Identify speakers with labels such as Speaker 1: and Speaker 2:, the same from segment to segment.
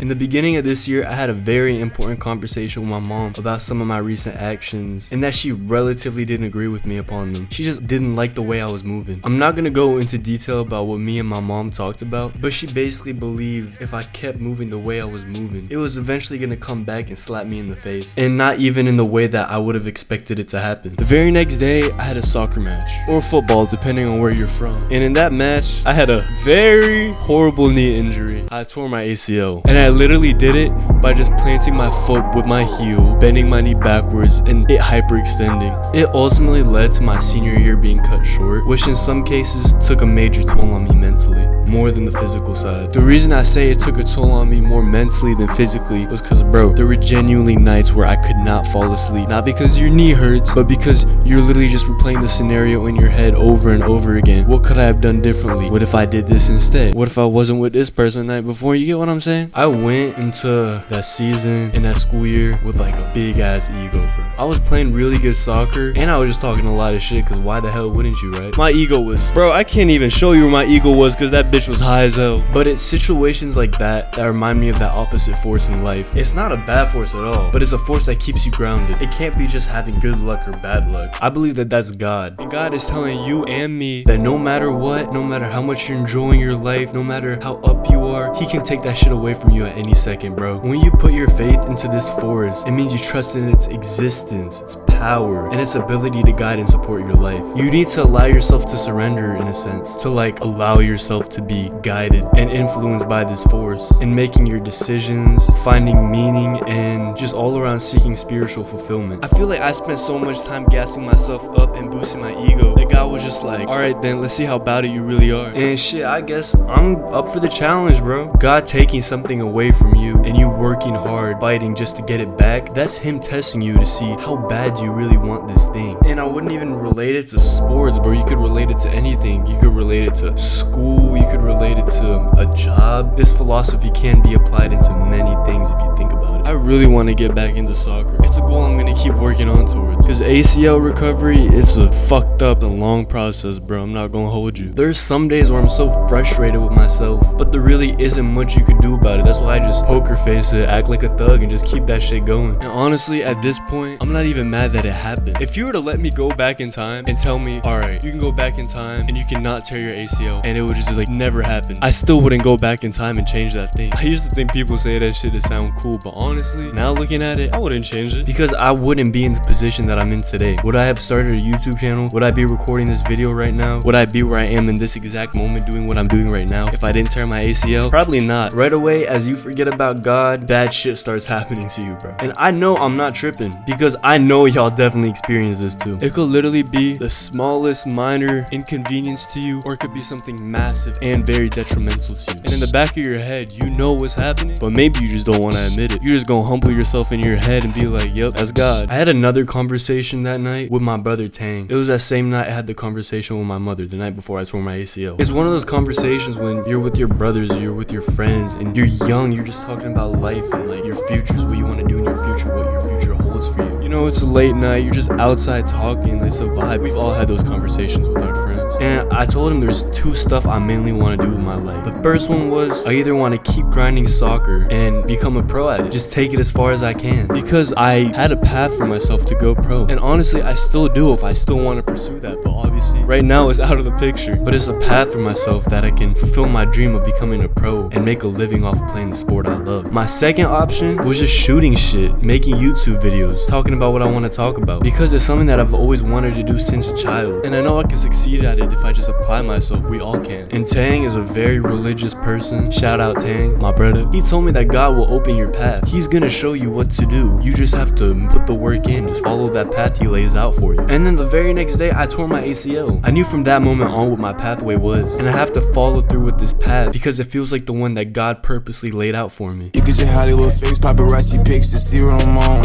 Speaker 1: In the beginning of this year, I had a very important conversation with my mom about some of my recent actions, and that she relatively didn't agree with me upon them. She just didn't like the way I was moving. I'm not gonna go into detail about what me and my mom talked about, but she basically believed if I kept moving the way I was moving, it was eventually gonna come back and slap me in the face, and not even in the way that I would have expected it to happen. The very next day, I had a soccer match, or football depending on where you're from, and in that match, I had a very horrible knee injury. I tore my ACL, and I literally did it by just planting my foot with my heel, bending my knee backwards, and it hyperextending. It ultimately led to my senior year being cut short, which in some cases took a major toll on me mentally, more than the physical side. The reason I say it took a toll on me more mentally than physically was because, bro, there were genuinely nights where I could not fall asleep. Not because your knee hurts, but because you're literally just replaying the scenario in your head over and over again. What could I have done differently? What if I did this instead? What if I wasn't with this person the night before? You get what I'm saying? I went into that season and that school year with like a big ass ego, bro. I was playing really good soccer and I was just talking a lot of shit, because why the hell wouldn't you, right? My ego was, bro, I can't even show you where my ego was because that bitch was high as hell. But it's situations like that that remind me of that opposite force in life. It's not a bad force at all, but it's a force that keeps you grounded. It can't be just having good luck or bad luck. I believe that that's God. And God is telling you and me that no matter what, no matter how much you're enjoying your life, no matter how up you are, He can take that shit away from you at any second, bro. When you put your faith into this force, it means you trust in its existence, its power, and its ability to guide and support your life. You need to allow yourself to surrender, in a sense, to like allow yourself to be guided and influenced by this force in making your decisions, finding meaning, and just all around seeking spiritual fulfillment. I feel like I spent so much time gassing myself up and boosting my ego that God was just like, alright then, let's see how bad you really are. And shit, I guess I'm up for the challenge, bro. God taking something away from you and you working hard, fighting just to get it back, that's Him testing you to see how bad you really want this thing. And I wouldn't even relate it to sports, bro. You could relate it to anything. You could relate it to school, you could relate it to a job. This philosophy can be applied into many things if you think about it. I really want to get back into soccer. It's a goal I'm gonna keep working on towards, because ACL recovery, it's a fucked up and long process, bro. I'm not gonna hold you. There's some days where I'm so frustrated with myself, but there really isn't much you could do about it. That's why I just poker face it, act like a thug, and just keep that shit going. And honestly, at this point, I'm not even mad that it happened. If you were to let me go back in time and tell me, alright, you can go back in time and you cannot tear your ACL, and it would just like never happen, I still wouldn't go back in time and change that thing. I used to think people say that shit to sound cool, but honestly, now looking at it, I wouldn't change it, because I wouldn't be in the position that I'm in today. Would I have started a YouTube channel? Would I be recording this video right now? Would I be where I am in this exact moment doing what I'm doing right now if I didn't tear my ACL? Probably not. Right away, as you forget about God, bad shit starts happening to you, bro. And I know I'm not tripping, because I know y'all definitely experience this too. It could literally be the smallest minor inconvenience to you, or it could be something massive and very detrimental to you. And in the back of your head, you know what's happening, but maybe you just don't want to admit it. You're just gonna humble yourself in your head and be like, yep, that's God. I had another conversation that night with my brother Tang. It was that same night I had the conversation with my mother, the night before I tore my ACL. It's one of those conversations when you're with your brothers or you're with your friends and you're young, you're just talking about life and like your futures, what you want to do in your future, what your future holds for you. You know, it's a late night, you're just outside talking, it's a vibe. We've all had those conversations with our friends. And I told him there's two stuff I mainly want to do with my life. The first one was I either want to keep grinding soccer and become a pro at it, just take it as far as I can, because I had a path for myself to go pro, and honestly I still do if I still want to pursue that, but obviously right now it's out of the picture. But it's a path for myself that I can fulfill my dream of becoming a pro and make a living off of playing the sport I love. My second option was just shooting shit, making YouTube videos, talking about what I want to talk about, because it's something that I've always wanted to do since a child, and I know I can succeed at it if I just apply myself. We all can. And Tang is a very religious person. Shout out Tang, my brother. He told me that God will open your path. He's gonna show you what to do. You just have to put the work in, just follow that path He lays out for you. And then the very next day I tore my ACL. I knew from that moment on what my pathway was, and I have to follow through with this path because it feels like the one that God purposely laid out for me.
Speaker 2: You get your Hollywood fix, paparazzi pics to see where I'm on.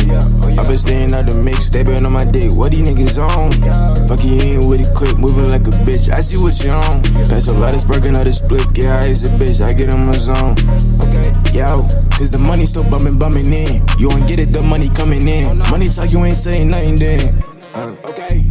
Speaker 2: I've been staying out the mix, they been on my dick. What these niggas on? Fucking in with a clip, moving like a bitch. I see what you on. Pass a lot of sparking out the split. Yeah, I is a bitch, I get in my zone. Yo, cause the money still bumming in. You won't get it, the money coming in. Money talk, you ain't saying nothing then. Okay.